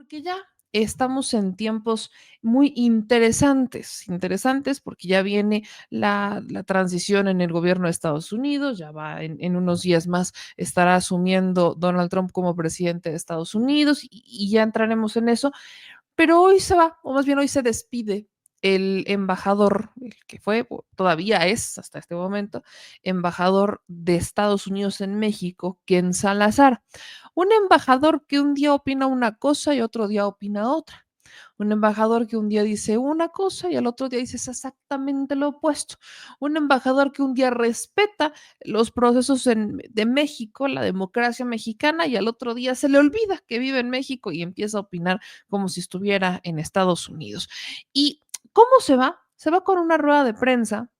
porque ya estamos en tiempos muy interesantes porque ya viene la transición en el gobierno de Estados Unidos, ya va en unos días más estará asumiendo Donald Trump como presidente de Estados Unidos y ya entraremos en eso, pero hoy se va, o más bien hoy se despide el embajador, el que fue, o todavía es hasta este momento, embajador de Estados Unidos en México, Ken Salazar. Un embajador que un día opina una cosa y otro día opina otra. Un embajador que un día dice una cosa y al otro día dice exactamente lo opuesto. Un embajador que un día respeta los procesos de México, la democracia mexicana, y al otro día se le olvida que vive en México y empieza a opinar como si estuviera en Estados Unidos. ¿Y cómo se va? Se va con una rueda de prensa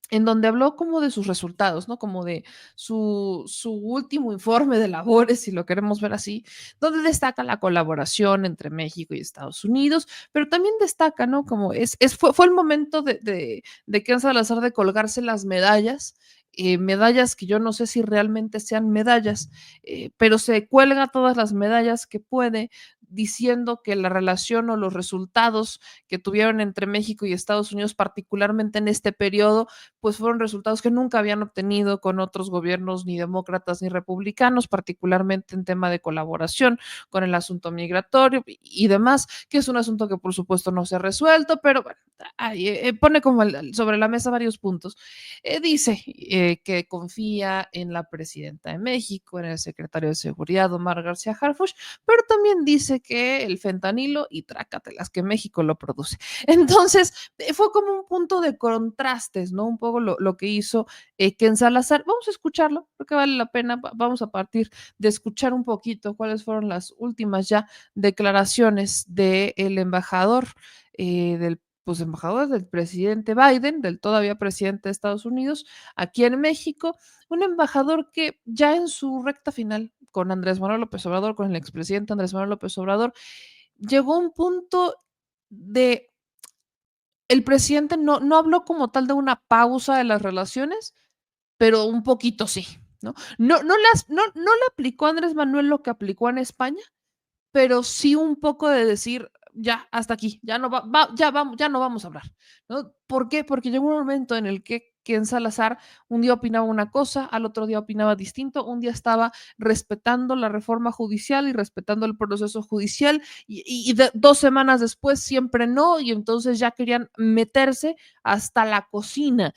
en donde habló como de sus resultados, ¿no? Como de su último informe de labores, si lo queremos ver así, donde destaca la colaboración entre México y Estados Unidos, pero también destaca, ¿no? Como fue el momento de Ken Salazar de colgarse las medallas, medallas que yo no sé si realmente sean medallas, pero se cuelga todas las medallas que puede diciendo que la relación o los resultados que tuvieron entre México y Estados Unidos, particularmente en este periodo, pues fueron resultados que nunca habían obtenido con otros gobiernos, ni demócratas ni republicanos, particularmente en tema de colaboración con el asunto migratorio y demás, que es un asunto que por supuesto no se ha resuelto, pero bueno, ahí, pone como sobre la mesa varios puntos. Dice que confía en la presidenta de México, en el secretario de Seguridad, Omar García Harfuch, pero también dice que el fentanilo y trácatelas, que México lo produce. Entonces, fue como un punto de contrastes, ¿no? Un poco lo que hizo Ken Salazar. Vamos a escucharlo, porque vale la pena. Vamos a partir de escuchar un poquito cuáles fueron las últimas ya declaraciones del embajador, del pues embajador del presidente Biden, del todavía presidente de Estados Unidos, aquí en México, un embajador que ya en su recta final con Andrés Manuel López Obrador, con el expresidente Andrés Manuel López Obrador, llegó a un punto de el presidente no habló como tal de una pausa de las relaciones, pero un poquito sí, ¿no? No le aplicó a Andrés Manuel lo que aplicó en España, pero sí un poco de decir, ya, hasta aquí, ya no ya vamos, ya no vamos a hablar, ¿no? ¿Por qué? Porque llegó un momento en el que Ken Salazar un día opinaba una cosa, al otro día opinaba distinto, un día estaba respetando la reforma judicial y respetando el proceso judicial, y 2 semanas después siempre no, y entonces ya querían meterse hasta la cocina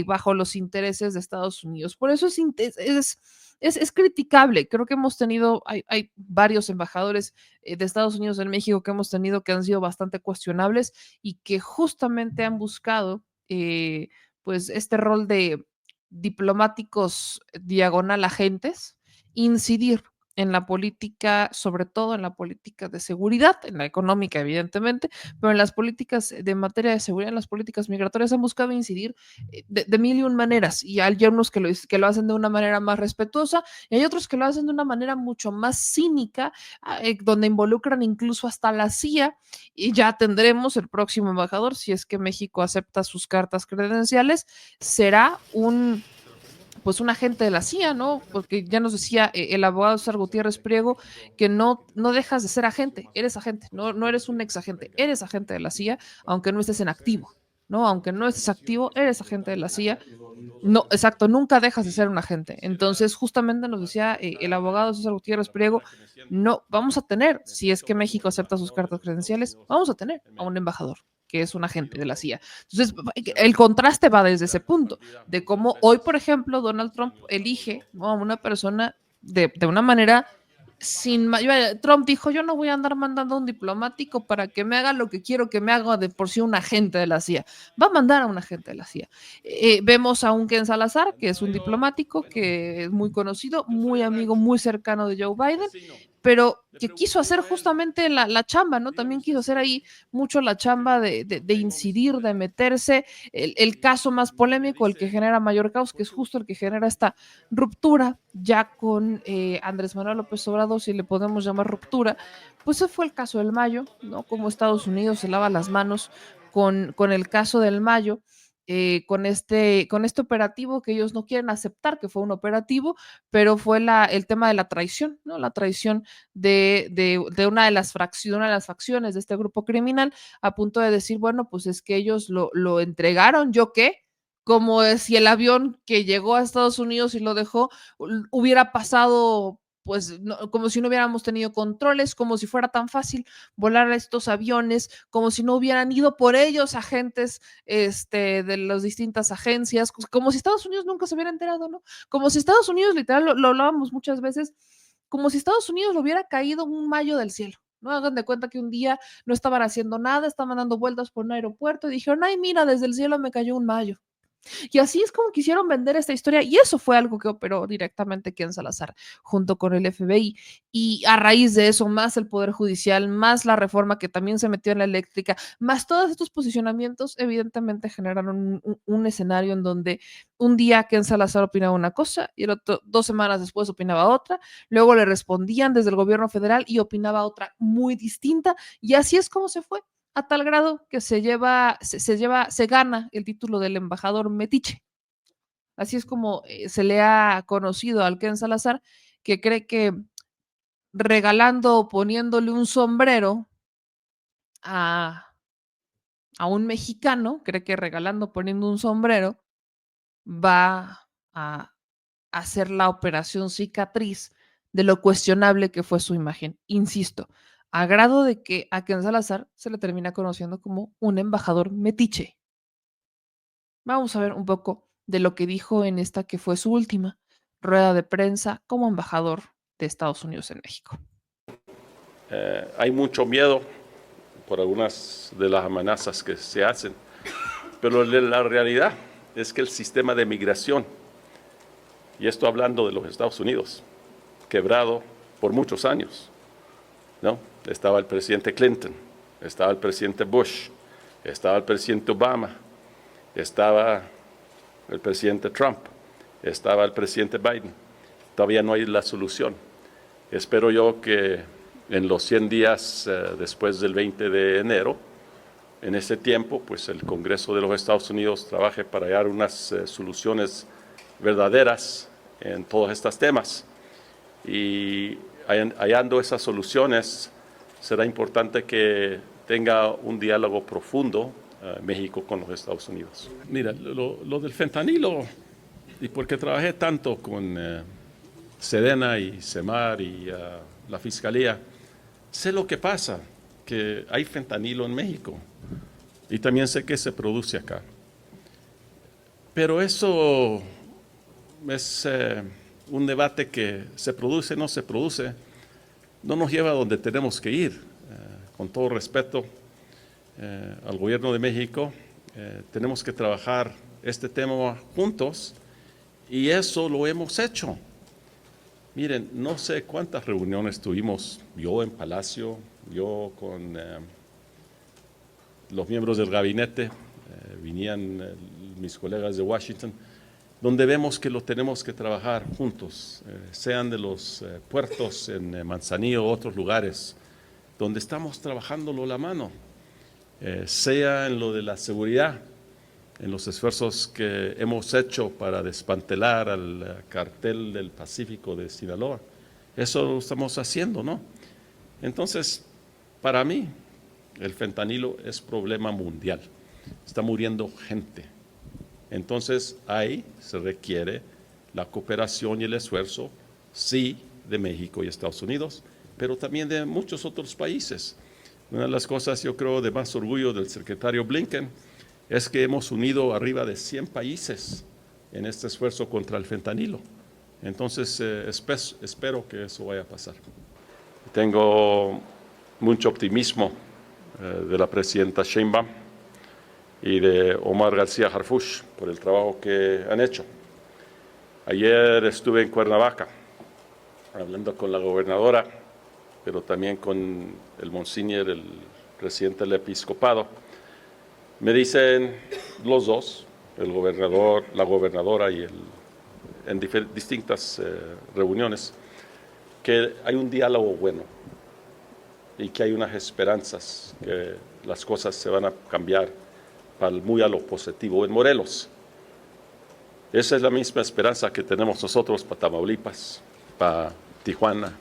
bajo los intereses de Estados Unidos. Por eso es criticable. Creo que hemos tenido, hay varios embajadores de Estados Unidos en México que hemos tenido que han sido bastante cuestionables y que justamente han buscado pues este rol de diplomáticos diagonal agentes, incidir en la política, sobre todo en la política de seguridad, en la económica evidentemente, pero en las políticas de materia de seguridad, en las políticas migratorias han buscado incidir de mil y un maneras, y hay unos que lo hacen de una manera más respetuosa y hay otros que lo hacen de una manera mucho más cínica, donde involucran incluso hasta la CIA, y ya tendremos el próximo embajador, si es que México acepta sus cartas credenciales, será pues un agente de la CIA, ¿no? Porque ya nos decía el abogado César Gutiérrez Priego que no dejas de ser agente, eres agente, no eres un ex agente, eres agente de la CIA, aunque no estés en activo, ¿no? Aunque no estés activo, eres agente de la CIA. No, exacto, nunca dejas de ser un agente. Entonces, justamente nos decía el abogado César Gutiérrez Priego, no, vamos a tener, si es que México acepta sus cartas credenciales, vamos a tener a un embajador que es un agente de la CIA. Entonces, el contraste va desde ese punto, de cómo hoy, por ejemplo, Donald Trump elige, ¿no?, a una persona de una manera sin mayor. Trump dijo, yo no voy a andar mandando a un diplomático para que me haga lo que quiero que me haga de por sí un agente de la CIA. Va a mandar a un agente de la CIA. Vemos a un Ken Salazar, que es un diplomático, que es muy conocido, muy amigo, muy cercano de Joe Biden, pero que quiso hacer justamente la chamba, ¿no? También quiso hacer ahí mucho la chamba de incidir, de meterse. El caso más polémico, el que genera mayor caos, que es justo el que genera esta ruptura ya con Andrés Manuel López Obrador, si le podemos llamar ruptura, pues ese fue el caso del Mayo, ¿no? Como Estados Unidos se lava las manos con el caso del Mayo, con este operativo que ellos no quieren aceptar que fue un operativo, pero fue el tema de la traición, ¿no? La traición de una de las facciones de este grupo criminal, a punto de decir, bueno, pues es que ellos lo entregaron, ¿yo qué? Como si el avión que llegó a Estados Unidos y lo dejó hubiera pasado, pues no, como si no hubiéramos tenido controles, como si fuera tan fácil volar a estos aviones, como si no hubieran ido por ellos agentes de las distintas agencias, como si Estados Unidos nunca se hubiera enterado, ¿no? Como si Estados Unidos, literal, lo hablábamos muchas veces, como si Estados Unidos le hubiera caído un mayo del cielo. No hagan de cuenta que un día no estaban haciendo nada, estaban dando vueltas por un aeropuerto y dijeron, ay, mira, desde el cielo me cayó un mayo. Y así es como quisieron vender esta historia y eso fue algo que operó directamente Ken Salazar junto con el FBI. Y a raíz de eso, más el Poder Judicial, más la reforma que también se metió en la eléctrica, más todos estos posicionamientos, evidentemente generaron un escenario en donde un día Ken Salazar opinaba una cosa y el otro, 2 semanas después opinaba otra, luego le respondían desde el gobierno federal y opinaba otra muy distinta y así es como se fue a tal grado que se gana el título del embajador metiche. Así es como se le ha conocido al Ken Salazar, que cree que regalando o poniéndole un sombrero a, a un mexicano, cree que regalando, poniendo un sombrero, va a hacer la operación cicatriz de lo cuestionable que fue su imagen. Insisto, a grado de que a Ken Salazar se le termina conociendo como un embajador metiche. Vamos a ver un poco de lo que dijo en esta que fue su última rueda de prensa como embajador de Estados Unidos en México. Hay mucho miedo por algunas de las amenazas que se hacen, pero la realidad es que el sistema de migración, y esto hablando de los Estados Unidos, quebrado por muchos años, ¿no? Estaba el presidente Clinton, estaba el presidente Bush, estaba el presidente Obama, estaba el presidente Trump, estaba el presidente Biden. Todavía no hay la solución. Espero yo que en los 100 días después del 20 de enero, en ese tiempo, pues el Congreso de los Estados Unidos trabaje para hallar unas soluciones verdaderas en todos estos temas. Y hallando esas soluciones, será importante que tenga un diálogo profundo México con los Estados Unidos. Mira, lo del fentanilo, y porque trabajé tanto con Sedena y Semar y la Fiscalía, sé lo que pasa, que hay fentanilo en México y también sé que se produce acá. Pero eso es un debate que se produce, no se produce, no nos lleva a donde tenemos que ir. Con todo respeto al gobierno de México, tenemos que trabajar este tema juntos y eso lo hemos hecho. Miren, no sé cuántas reuniones tuvimos, yo en Palacio, yo con los miembros del gabinete, venían mis colegas de Washington, donde vemos que lo tenemos que trabajar juntos, sean de los puertos en Manzanillo o otros lugares, donde estamos trabajándolo la mano, sea en lo de la seguridad, en los esfuerzos que hemos hecho para desmantelar al cartel del Pacífico de Sinaloa. Eso lo estamos haciendo, ¿no? Entonces, para mí, el fentanilo es problema mundial. Está muriendo gente. Entonces, ahí se requiere la cooperación y el esfuerzo, sí, de México y Estados Unidos, pero también de muchos otros países. Una de las cosas, yo creo, de más orgullo del secretario Blinken es que hemos unido arriba de 100 países en este esfuerzo contra el fentanilo. Entonces, espero que eso vaya a pasar. Tengo mucho optimismo de la presidenta Sheinbaum y de Omar García Harfuch por el trabajo que han hecho. Ayer estuve en Cuernavaca hablando con la gobernadora, pero también con el Monsignor, el presidente del episcopado. Me dicen los dos, el gobernador, la gobernadora y en distintas reuniones, que hay un diálogo bueno y que hay unas esperanzas, que las cosas se van a cambiar muy a lo positivo en Morelos. Esa es la misma esperanza que tenemos nosotros para Tamaulipas, para Tijuana,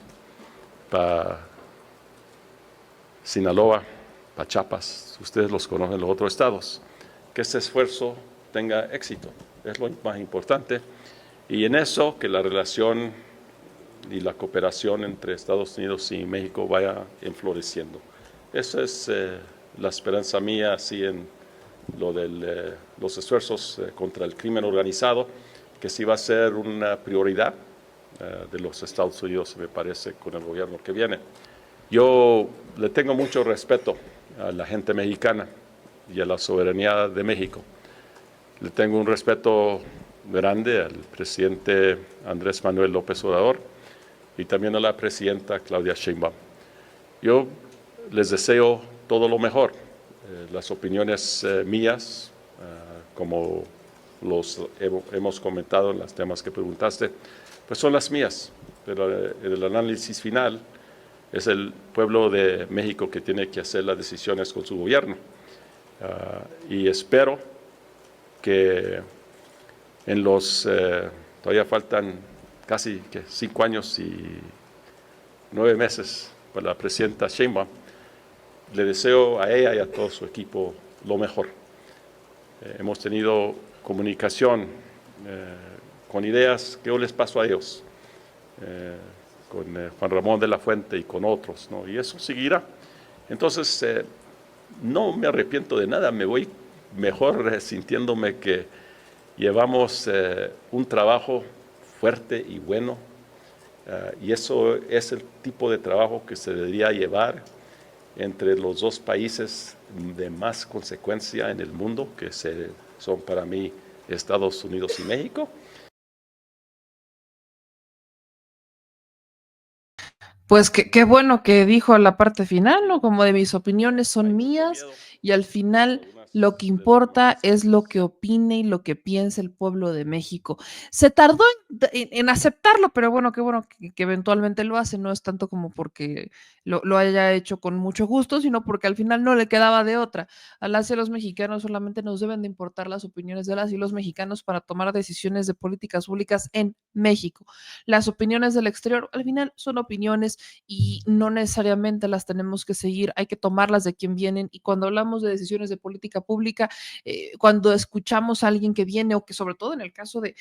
para Sinaloa, para Chiapas. Ustedes los conocen los otros estados. Que ese esfuerzo tenga éxito, es lo más importante. Y en eso, que la relación y la cooperación entre Estados Unidos y México vaya enfloreciendo. Esa es la esperanza mía, así en lo de los esfuerzos contra el crimen organizado, que sí va a ser una prioridad de los Estados Unidos, me parece, con el gobierno que viene. Yo le tengo mucho respeto a la gente mexicana y a la soberanía de México. Le tengo un respeto grande al presidente Andrés Manuel López Obrador y también a la presidenta Claudia Sheinbaum. Yo les deseo todo lo mejor. Las opiniones mías, como hemos comentado en los temas que preguntaste, pues son las mías, pero el análisis final es el pueblo de México que tiene que hacer las decisiones con su gobierno. Y espero que en todavía faltan casi 5 años y 9 meses para la presidenta Sheinbaum. Le deseo a ella y a todo su equipo lo mejor. Hemos tenido comunicación con ideas que yo les paso a ellos, con Juan Ramón de la Fuente y con otros, ¿no? Y eso seguirá. Entonces, no me arrepiento de nada, me voy mejor sintiéndome que llevamos un trabajo fuerte y bueno, y eso es el tipo de trabajo que se debería llevar entre los dos países de más consecuencia en el mundo, que son para mí Estados Unidos y México. Pues qué bueno que dijo la parte final, ¿no? Como de mis opiniones Hay son mucho mías miedo y al por final algunas lo que de las importa es amenazas. lo que opine y lo que piense el pueblo de México. Se tardó en aceptarlo, pero qué bueno que eventualmente lo hace. No es tanto como porque lo haya hecho con mucho gusto, sino porque al final no le quedaba de otra. A las y los mexicanos solamente nos deben de importar las opiniones de las y los mexicanos para tomar decisiones de políticas públicas en México. Las opiniones del exterior al final son opiniones y no necesariamente las tenemos que seguir, hay que tomarlas de quien vienen. Y cuando hablamos de decisiones de política pública, cuando escuchamos a alguien que viene o que sobre todo en el caso de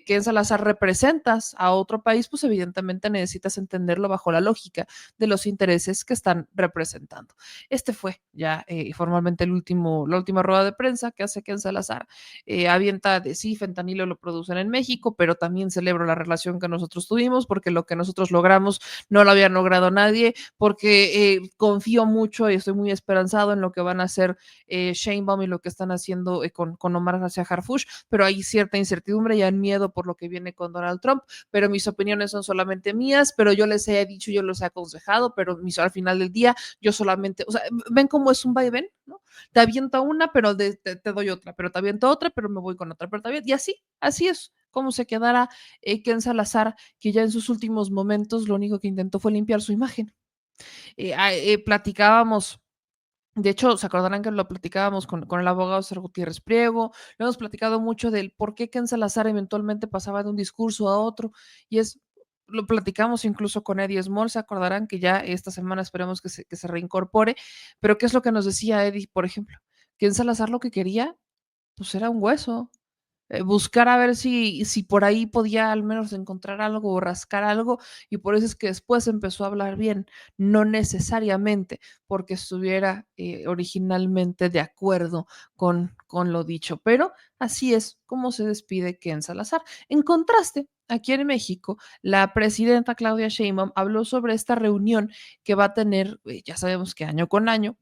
que en Salazar representas a otro país, pues evidentemente necesitas entenderlo bajo la lógica de los intereses que están representando. Este fue ya formalmente la última rueda de prensa que hace Ken Salazar. Avienta de sí, fentanilo lo producen en México, pero también celebro la relación que nosotros tuvimos porque lo que nosotros logramos no lo había logrado nadie, porque confío mucho y estoy muy esperanzado en lo que van a hacer Sheinbaum y lo que están haciendo con Omar García Harfuch, pero hay cierta incertidumbre y hay miedo por lo que viene con Donald Trump, pero mis opiniones son solamente mías, pero yo les he dicho, yo los he aconsejado, pero al final del día yo solamente, o sea, ven cómo es un vaivén, ¿no? Te aviento una, pero te doy otra, pero te aviento otra, pero me voy con otra, pero también, y así es como se quedará Ken Salazar, que ya en sus últimos momentos lo único que intentó fue limpiar su imagen. Platicábamos, de hecho, se acordarán que lo platicábamos con el abogado César Gutiérrez Priego, lo hemos platicado mucho del por qué Ken Salazar eventualmente pasaba de un discurso a otro, y lo platicamos incluso con Eddie Small, se acordarán que ya esta semana esperemos que se reincorpore, pero ¿qué es lo que nos decía Eddie, por ejemplo? Ken Salazar lo que quería, pues era un hueso, buscar a ver si por ahí podía al menos encontrar algo o rascar algo, y por eso es que después empezó a hablar bien, no necesariamente porque estuviera originalmente de acuerdo con lo dicho, pero así es como se despide Ken Salazar. En contraste, aquí en México, la presidenta Claudia Sheinbaum habló sobre esta reunión que va a tener, ya sabemos que año con año,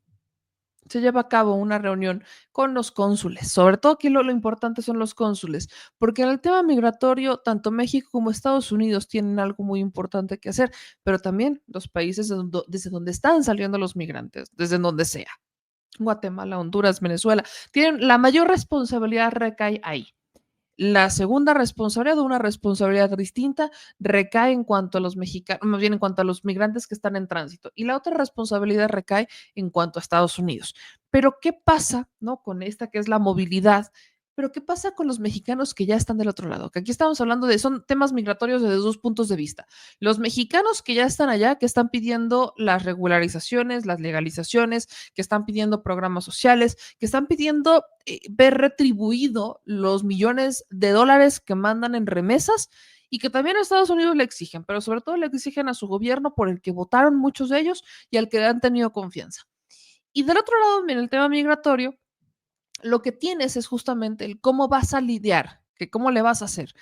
se lleva a cabo una reunión con los cónsules, sobre todo aquí lo importante son los cónsules, porque en el tema migratorio, tanto México como Estados Unidos tienen algo muy importante que hacer, pero también los países desde donde están saliendo los migrantes, desde donde sea. Guatemala, Honduras, Venezuela, tienen la mayor responsabilidad recae ahí. La segunda responsabilidad, una responsabilidad distinta, recae en cuanto a los mexicanos, más bien en cuanto a los migrantes que están en tránsito. Y la otra responsabilidad recae en cuanto a Estados Unidos. Pero ¿qué pasa, no, con esta que es la movilidad? Pero ¿qué pasa con los mexicanos que ya están del otro lado? Que aquí estamos hablando de, son temas migratorios desde dos puntos de vista. Los mexicanos que ya están allá, que están pidiendo las regularizaciones, las legalizaciones, que están pidiendo programas sociales, que están pidiendo ver retribuido los millones de dólares que mandan en remesas y que también a Estados Unidos le exigen, pero sobre todo le exigen a su gobierno por el que votaron muchos de ellos y al que han tenido confianza. Y del otro lado, en el tema migratorio, lo que tienes es justamente el cómo vas a lidiar, que cómo le vas a hacer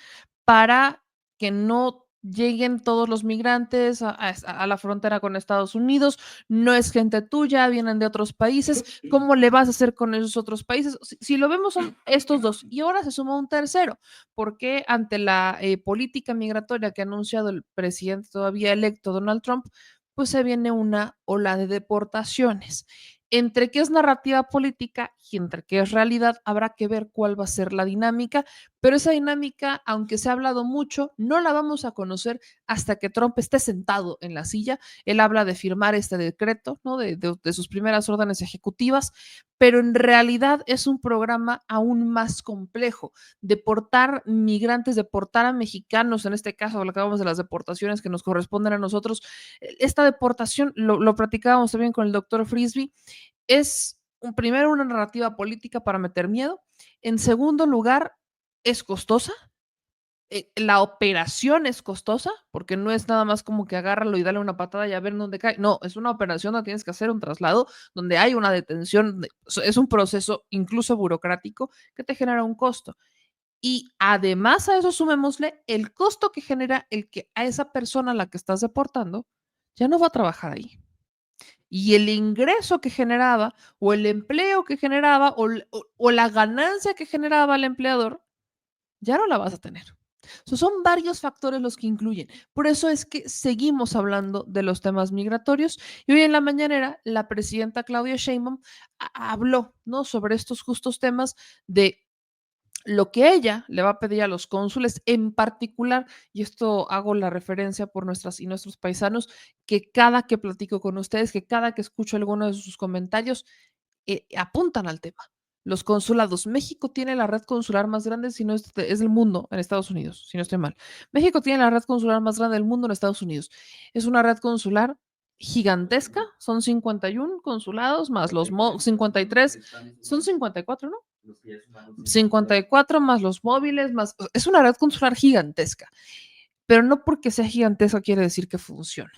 para que no lleguen todos los migrantes a la frontera con Estados Unidos, no es gente tuya, vienen de otros países, ¿cómo le vas a hacer con esos otros países? Si lo vemos son estos dos y ahora se suma un tercero, porque ante la política migratoria que ha anunciado el presidente todavía electo Donald Trump, pues se viene una ola de deportaciones. Entre qué es narrativa política y entre qué es realidad, habrá que ver cuál va a ser la dinámica, pero esa dinámica, aunque se ha hablado mucho, no la vamos a conocer hasta que Trump esté sentado en la silla. Él habla de firmar este decreto, ¿no? De sus primeras órdenes ejecutivas, pero en realidad es un programa aún más complejo. Deportar migrantes, deportar a mexicanos, en este caso hablábamos de las deportaciones que nos corresponden a nosotros. Esta deportación, lo platicábamos también con el doctor Frisby, es primero una narrativa política para meter miedo. En segundo lugar, es costosa. La operación es costosa porque no es nada más como que agárralo y dale una patada y a ver dónde cae. No, es una operación donde tienes que hacer un traslado, donde hay una detención. Es un proceso incluso burocrático que te genera un costo. Y además a eso sumémosle el costo que genera el que a esa persona a la que estás deportando ya no va a trabajar ahí y el ingreso que generaba o el empleo que generaba o la ganancia que generaba el empleador, ya no la vas a tener. Son varios factores los que incluyen. Por eso es que seguimos hablando de los temas migratorios y hoy en la mañanera la presidenta Claudia Sheinbaum habló, ¿no?, sobre estos justos temas de lo que ella le va a pedir a los cónsules en particular, y esto hago la referencia por nuestras y nuestros paisanos, que cada que platico con ustedes, que cada que escucho alguno de sus comentarios, apuntan al tema. Los consulados. México tiene la red consular más grande, si no es del mundo, en Estados Unidos, si no estoy mal. México tiene la red consular más grande del mundo en Estados Unidos. Es una red consular gigantesca, son 51 consulados más los 53, son 54, ¿no? 54 más los móviles, más es una red consular gigantesca, pero no porque sea gigantesca quiere decir que funciona.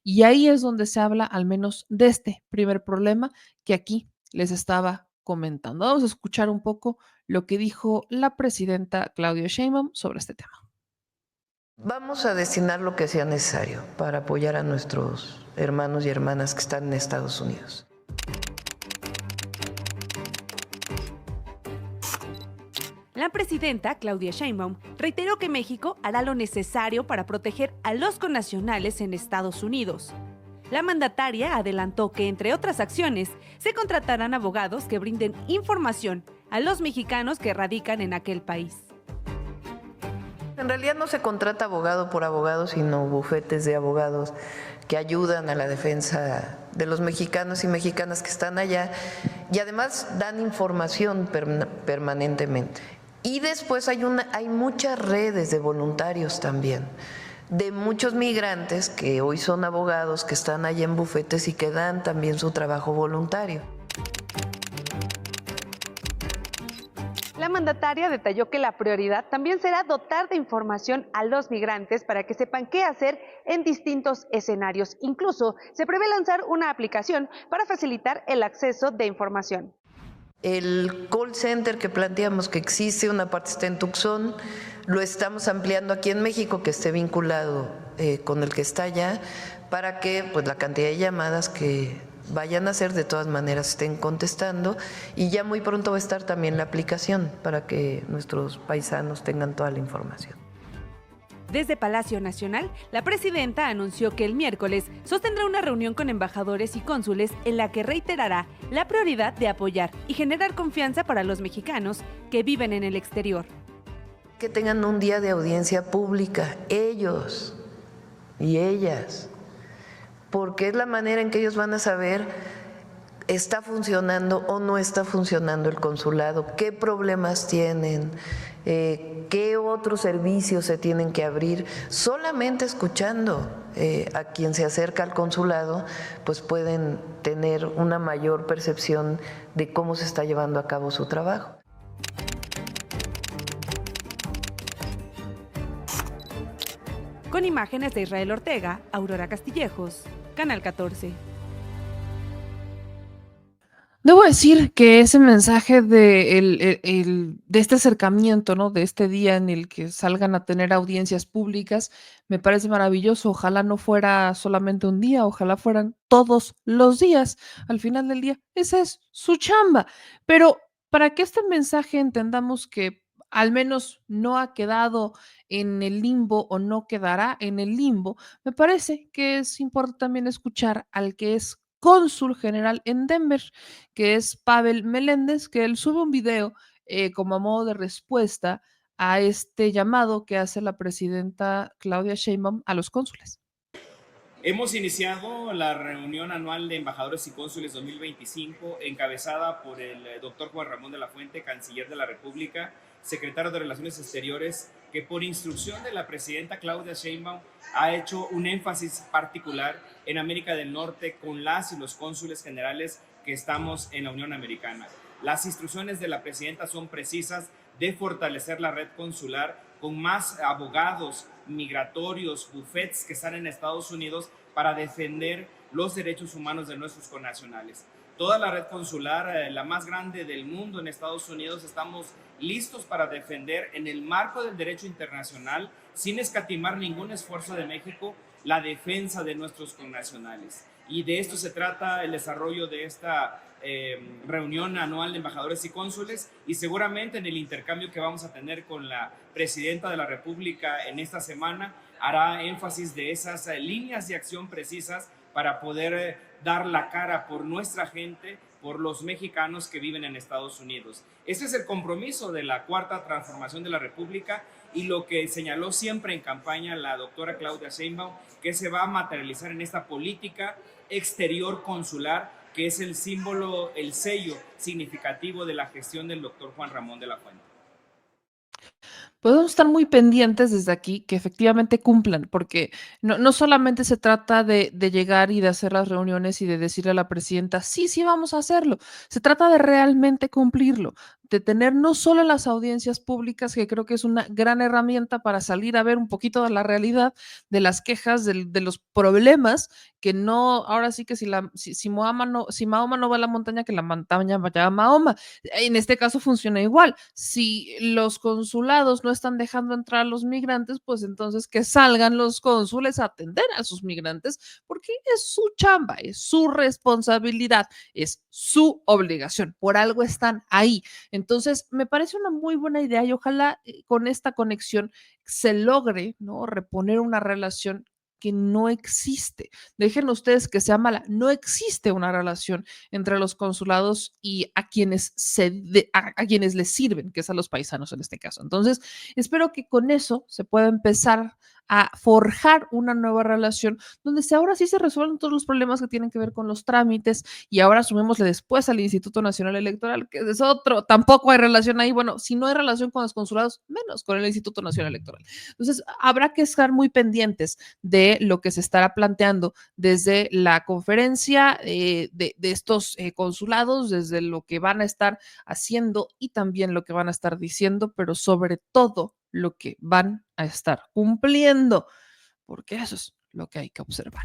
Y ahí es donde se habla al menos de este primer problema que aquí les estaba comentando. Vamos a escuchar un poco lo que dijo la presidenta Claudia Sheinbaum sobre este tema. Vamos a destinar lo que sea necesario para apoyar a nuestros hermanos y hermanas que están en Estados Unidos. La presidenta, Claudia Sheinbaum, reiteró que México hará lo necesario para proteger a los connacionales en Estados Unidos. La mandataria adelantó que, entre otras acciones, se contratarán abogados que brinden información a los mexicanos que radican en aquel país. En realidad no se contrata abogado por abogado, sino bufetes de abogados que ayudan a la defensa de los mexicanos y mexicanas que están allá y además dan información permanentemente. Y después hay muchas redes de voluntarios también, de muchos migrantes que hoy son abogados, que están allá en bufetes y que dan también su trabajo voluntario. La mandataria detalló que la prioridad también será dotar de información a los migrantes para que sepan qué hacer en distintos escenarios. Incluso se prevé lanzar una aplicación para facilitar el acceso de información. El call center que planteamos que existe, una parte está en Tucson, lo estamos ampliando aquí en México, que esté vinculado con el que está allá, para que pues, la cantidad de llamadas que vayan a hacer de todas maneras estén contestando, y ya muy pronto va a estar también la aplicación para que nuestros paisanos tengan toda la información. Desde Palacio Nacional, la presidenta anunció que el miércoles sostendrá una reunión con embajadores y cónsules en la que reiterará la prioridad de apoyar y generar confianza para los mexicanos que viven en el exterior. Que tengan un día de audiencia pública, ellos y ellas, porque es la manera en que ellos van a saber ¿está funcionando o no está funcionando el consulado? ¿Qué problemas tienen? ¿Qué otros servicios se tienen que abrir? Solamente escuchando a quien se acerca al consulado, pues pueden tener una mayor percepción de cómo se está llevando a cabo su trabajo. Con imágenes de Israel Ortega, Aurora Castillejos, Canal 14. Debo decir que ese mensaje de este acercamiento, ¿no? De este día en el que salgan a tener audiencias públicas, me parece maravilloso. Ojalá no fuera solamente un día, ojalá fueran todos los días. Al final del día, esa es su chamba. Pero para que este mensaje entendamos que al menos no ha quedado en el limbo o no quedará en el limbo, me parece que es importante también escuchar al que es cónsul general en Denver, que es Pavel Meléndez, que él sube un video como a modo de respuesta a este llamado que hace la presidenta Claudia Sheinbaum a los cónsules. Hemos iniciado la reunión anual de embajadores y cónsules 2025, encabezada por el doctor Juan Ramón de la Fuente, canciller de la República, secretario de Relaciones Exteriores, que por instrucción de la presidenta Claudia Sheinbaum ha hecho un énfasis particular en América del Norte con las y los cónsules generales que estamos en la Unión Americana. Las instrucciones de la presidenta son precisas de fortalecer la red consular con más abogados migratorios, bufetes que están en Estados Unidos para defender los derechos humanos de nuestros connacionales. Toda la red consular, la más grande del mundo en Estados Unidos, estamos listos para defender en el marco del derecho internacional, sin escatimar ningún esfuerzo de México, la defensa de nuestros connacionales. Y de esto se trata el desarrollo de esta reunión anual de embajadores y cónsules, y seguramente en el intercambio que vamos a tener con la presidenta de la República en esta semana hará énfasis de esas líneas de acción precisas para poder dar la cara por nuestra gente, por los mexicanos que viven en Estados Unidos. Ese es el compromiso de la Cuarta Transformación de la República y lo que señaló siempre en campaña la doctora Claudia Sheinbaum, que se va a materializar en esta política exterior consular, que es el símbolo, el sello significativo de la gestión del doctor Juan Ramón de la Fuente. Podemos estar muy pendientes desde aquí que efectivamente cumplan, porque no solamente se trata de llegar y de hacer las reuniones y de decirle a la presidenta, sí, sí, vamos a hacerlo. Se trata de realmente cumplirlo, de tener no solo las audiencias públicas, que creo que es una gran herramienta para salir a ver un poquito de la realidad, de las quejas, de los problemas, que no, ahora sí que si Mahoma no va a la montaña, que la montaña vaya a Mahoma. En este caso funciona igual. Si los consulados no están dejando entrar a los migrantes, pues entonces que salgan los cónsules a atender a sus migrantes, porque es su chamba, es su responsabilidad, es su obligación. Por algo están ahí. Entonces, me parece una muy buena idea y ojalá con esta conexión se logre, ¿no?, reponer una relación que no existe. Dejen ustedes que sea mala, no existe una relación entre los consulados y a quienes, a quienes les sirven, que es a los paisanos en este caso. Entonces, espero que con eso se pueda empezar a forjar una nueva relación donde ahora sí se resuelvan todos los problemas que tienen que ver con los trámites y ahora sumémosle después al Instituto Nacional Electoral, que es otro, tampoco hay relación ahí. Bueno, si no hay relación con los consulados, menos con el Instituto Nacional Electoral. Entonces, habrá que estar muy pendientes de lo que se estará planteando desde la conferencia de estos consulados, desde lo que van a estar haciendo y también lo que van a estar diciendo, pero sobre todo lo que van a estar cumpliendo, porque eso es lo que hay que observar.